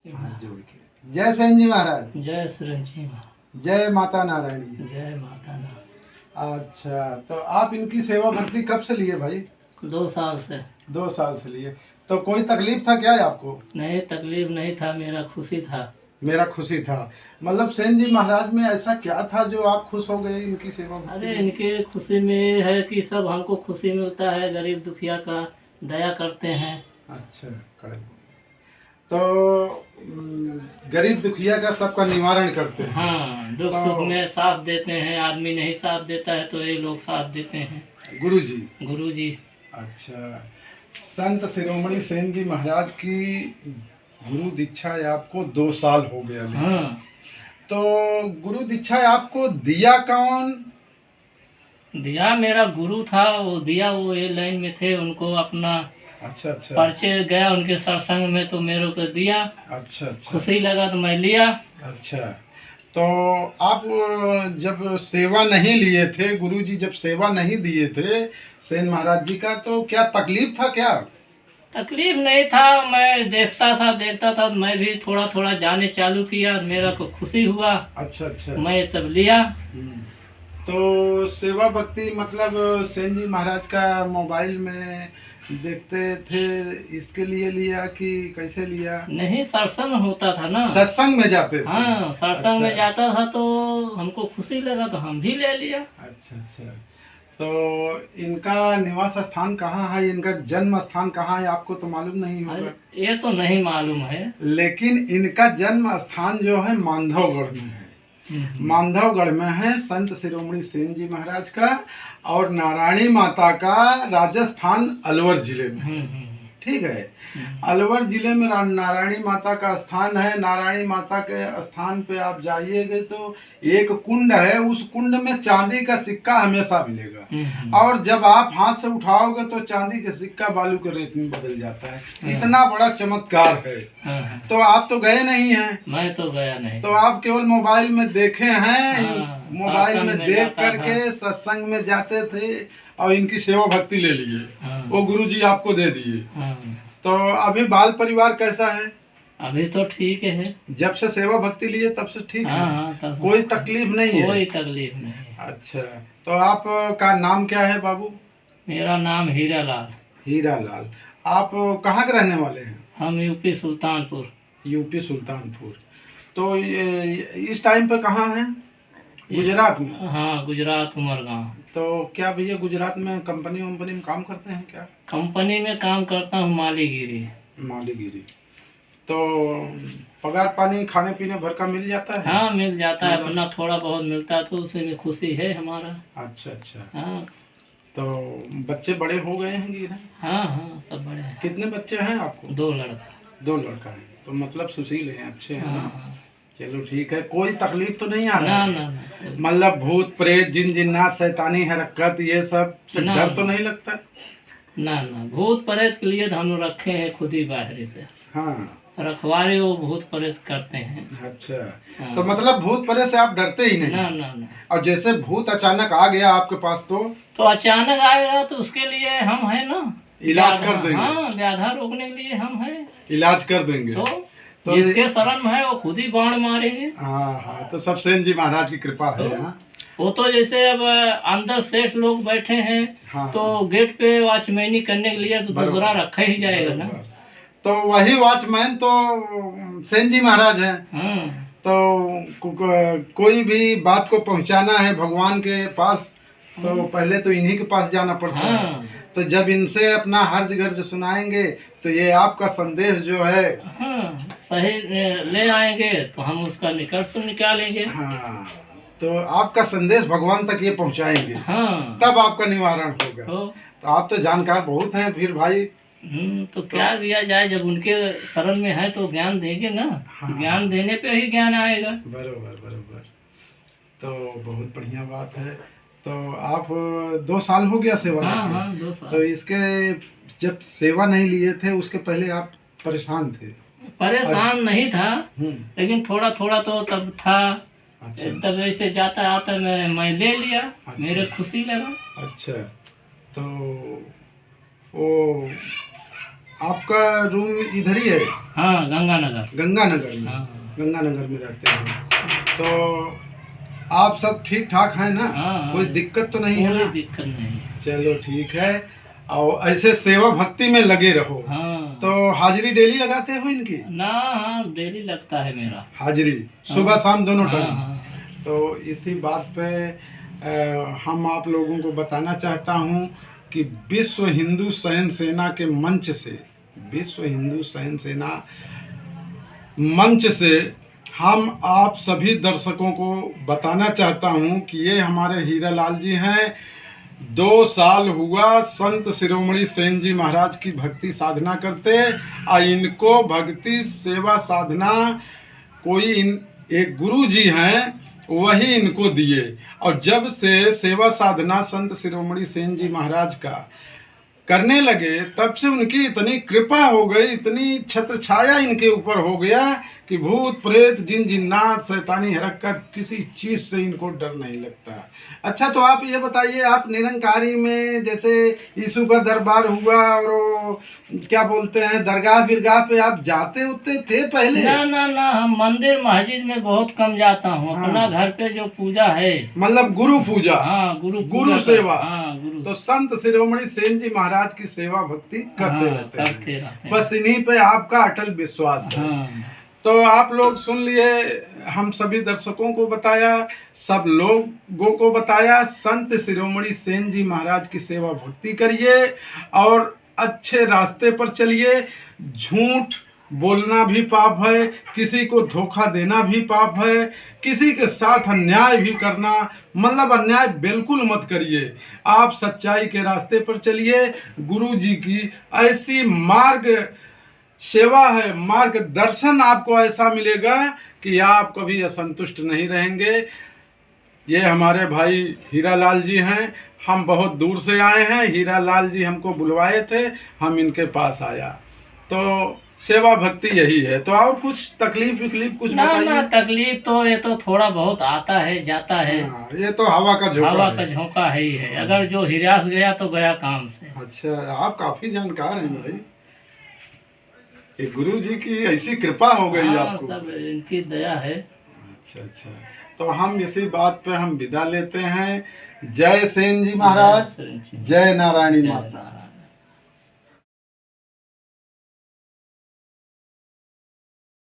हाथ जोड़ के जय सेन जी महाराज। जय श्री जी महाराज। जय माता नारायणी। जय माता नारायणी। अच्छा, तो आप इनकी सेवा भक्ति कब से लिए भाई? 2 साल से। 2 साल से लिए। तो कोई तकलीफ था क्या आपको? नहीं, तकलीफ नहीं था, मेरा खुशी था। मेरा खुशी था। मतलब सेन जी महाराज में ऐसा क्या था जो आप खुश हो गए इनकी सेवा भक्ति अरे में? इनके खुशी में है कि सब हमको खुशी मिलता है, गरीब दुखिया का दया करते हैं। अच्छा, करेक्ट। तो गरीब दुखिया का सबका निवारण करते हैं। हाँ, दुख तो सुख में साथ देते हैं। आदमी नहीं साथ देता है तो ये लोग साथ देते हैं। गुरु जी। गुरु जी। अच्छा, संत शिरोमणि सेन जी महाराज की गुरु दीक्षा आपको 2 साल हो गया लेकिन। हाँ, तो गुरु दीक्षा आपको दिया कौन? दिया मेरा गुरु था, वो दिया, वो ये लाइन में थे, उनको अपना अच्छा अच्छा परिचय गया उनके सत्संग में तो मेरे को दिया। अच्छा अच्छा खुशी लगा तो मैं लिया। अच्छा। तो आप जब सेवा नहीं लिए थे, गुरु जी जब सेवा नहीं दिए थे सेन महाराज जी का, तो क्या तकलीफ था क्या? तकलीफ नहीं था, मैं देखता था, मैं भी थोड़ा थोड़ा जाने चालू किया, मेरा को खुशी हुआ। अच्छा अच्छा। मैं तब लिया। तो सेवा भक्ति मतलब सेन जी महाराज का मोबाइल में देखते थे इसके लिए लिया कि कैसे लिया? नहीं, सत्संग होता था ना। सत्संग में जाते थे? हाँ, सत्संग में जाता था तो हमको खुशी लगा तो हम भी ले लिया। अच्छा अच्छा। तो इनका निवास स्थान कहाँ है, इनका जन्म स्थान कहाँ है, आपको तो मालूम नहीं होगा। ये तो नहीं मालूम है, लेकिन इनका जन्म स्थान जो है माधवगढ़ में है। माधवगढ़ में है संत शिरोमणि सेन जी महाराज का, और नारायणी माता का राजस्थान अलवर जिले में। ठीक है, अलवर जिले में नारायणी माता का स्थान है। नारायणी माता के स्थान पे आप जाइएगे तो एक कुंड है, उस कुंड में चांदी का सिक्का हमेशा मिलेगा, और जब आप हाथ से उठाओगे तो चांदी का सिक्का बालू के रेत में बदल जाता है। इतना बड़ा चमत्कार है। तो आप तो गए नहीं हैं? मैं तो गया नहीं। तो आप केवल मोबाइल में देखे हैं। मोबाइल में देख करके सत्संग में जाते थे और इनकी सेवा भक्ति ले लिए। वो गुरु जी आपको दे दिए। तो अभी बाल परिवार कैसा है? अभी तो ठीक है। जब से सेवा भक्ति लिए तब से ठीक है? हाँ, कोई तकलीफ नहीं है? कोई तकलीफ नहीं। अच्छा, तो आप का नाम क्या है बाबू? मेरा नाम हीरा लाल। हीरा लाल। आप कहाँ के रहने वाले हैं? हम यूपी सुल्तानपुर। यूपी सुल्तानपुर। तो इस टाइम पे कहाँ हैं? गुजरात में? हाँ, गुजरात उमरगांव। तो क्या भैया गुजरात में कंपनी वंपनी में काम करते हैं क्या? कंपनी में काम करता हूँ, मालीगिरी। मालीगिरी। तो पगार पानी खाने पीने भर का मिल जाता है? हाँ, मिल जाता है, अपना थोड़ा बहुत मिलता है तो उसी में खुशी है हमारा। अच्छा अच्छा। हाँ। तो बच्चे बड़े हो गए हैं? हाँ हाँ, सब बड़े हैं। कितने बच्चे हैं आपको? 2 लड़का। 2 लड़का है। तो मतलब सुशील हैं, अच्छे हैं ना? हाँ। चलो ठीक है। कोई तकलीफ तो नहीं आ रहा? ना। मतलब भूत प्रेत जिन जिन्नात शैतानी हरकत ये सब से डर तो नहीं लगता? ना, भूत प्रेत के लिए हम रखे हैं खुद ही बाहर से। हाँ, रखवारे वो भूत प्रेत करते हैं। अच्छा। हाँ। तो मतलब भूत प्रेत से आप डरते ही नहीं? ना। और जैसे भूत अचानक आ गया आपके पास तो अचानक आएगा तो उसके लिए हम है ना, इलाज कर देंगे। हाँ, व्याधा रोकने के लिए हम हैं। इलाज कर देंगे। तो जिसके शरण में है वो खुद ही बाण मारेंगे। हाँ, तो सब सेन जी महाराज की कृपा है। वो तो जैसे अब अंदर सेठ लोग बैठे हैं। हाँ, तो गेट पे वॉचमैनी करने के लिए तो दूसरा रखा ही जाएगा ना। तो वही वॉचमैन तो सेन जी महाराज हैं। तो कोई भी बात को पहुंचाना है भगवान के पास तो पहले तो इन्हीं के पास जाना पड़ता है। तो जब इनसे अपना हर्ज गर्ज सुनाएंगे तो ये आपका संदेश जो है सही ले आएंगे तो हम उसका निष्कर्ष निकालेंगे। हाँ, तो आपका संदेश भगवान तक ये पहुंचाएंगे। तब आपका निवारण होगा। तो आप तो जानकार बहुत हैं फिर भाई। तो क्या किया जाए, जब उनके शरण में है तो ज्ञान देंगे ना। ज्ञान देने पे ही ज्ञान आएगा। बरोबर। तो बहुत बढ़िया बात है। तो आप 2 साल हो गया सेवा? हाँ, 2 साल। तो इसके जब सेवा नहीं लिए थे उसके पहले आप परेशान थे? परेशान नहीं था, लेकिन थोड़ा थोड़ा तो तब था। अच्छा। तब ऐसे जाता आता मैं ले लिया। अच्छा। मेरे खुशी लगा। अच्छा, तो वो आपका रूम इधर ही है? हाँ, गंगानगर। गंगानगर में? हाँ गंगानगर में रहते हैं। तो आप सब ठीक ठाक हैं ना? हाँ, कोई दिक्कत तो नहीं है कोई ना? दिक्कत नहीं। चलो ठीक है। और ऐसे सेवा भक्ति में लगे रहो। हाँ तो हाजिरी डेली लगाते हो इनकी? ना, हाँ डेली लगता है मेरा हाजिरी सुबह शाम दोनों हाँ टाइम? हाँ। तो इसी बात पे हम आप लोगों को बताना चाहता हूँ कि विश्व हिंदू सहन सेना के मंच से, विश्व हिंदू सहन सेना मंच से हम आप सभी दर्शकों को बताना चाहता हूँ कि ये हमारे हीरालाल जी हैं। 2 साल हुआ संत शिरोमणि सेन जी महाराज की भक्ति साधना करते, और इनको भक्ति सेवा साधना कोई एक गुरु जी हैं वही इनको दिए। और जब से सेवा साधना संत शिरोमणि सेन जी महाराज का करने लगे, तब से उनकी इतनी कृपा हो गई, इतनी छत्र छाया इनके ऊपर हो गया कि भूत प्रेत जिन जिन्नात शैतानी हरकत किसी चीज से इनको डर नहीं लगता। अच्छा, तो आप ये बताइए, आप निरंकारी में जैसे यीशु का दरबार हुआ और वो क्या बोलते हैं दरगाह बिरगाह पे आप जाते होते थे पहले? ना ना ना, हम मंदिर मस्जिद में बहुत कम जाता हूँ। हाँ। अपना घर पे जो पूजा है, मतलब गुरु पूजा? हाँ, गुरु सेवा। हाँ, गुरु। तो संत शिरोमणि सेन जी महाराज की सेवा भक्ति करते रहते करते हैं। बस इन्हीं पे आपका अटल विश्वास है। हाँ। तो आप लोग सुन लिए, हम सभी दर्शकों को बताया, सब लोगों को बताया, संत शिरोमणि सेन जी महाराज की सेवा भक्ति करिए और अच्छे रास्ते पर चलिए। झूठ बोलना भी पाप है, किसी को धोखा देना भी पाप है, किसी के साथ अन्याय भी करना, मतलब अन्याय बिल्कुल मत करिए। आप सच्चाई के रास्ते पर चलिए। गुरु जी की ऐसी मार्ग सेवा है, मार्गदर्शन आपको ऐसा मिलेगा कि आप कभी असंतुष्ट नहीं रहेंगे। ये हमारे भाई हीरालाल जी हैं। हम बहुत दूर से आए हैं, हीरालाल जी हमको बुलवाए थे, हम इनके पास आया। तो सेवा भक्ति यही है। तो और कुछ तकलीफ विकलीफ कुछ ना बताइए? ना, तकलीफ तो ये तो थोड़ा बहुत आता है जाता है। हाँ, ये तो हवा का झोंका हवा है। का झोंका है ही है। अगर जो हिरास गया तो गया काम से। अच्छा, आप काफी जानकार हैं भाई। ये गुरु जी की ऐसी कृपा हो गई हाँ, आपको। सब इनकी दया है। अच्छा अच्छा, तो हम इसी बात पे हम विदा लेते हैं। जय सेन जी महाराज, जय नारायणी माता।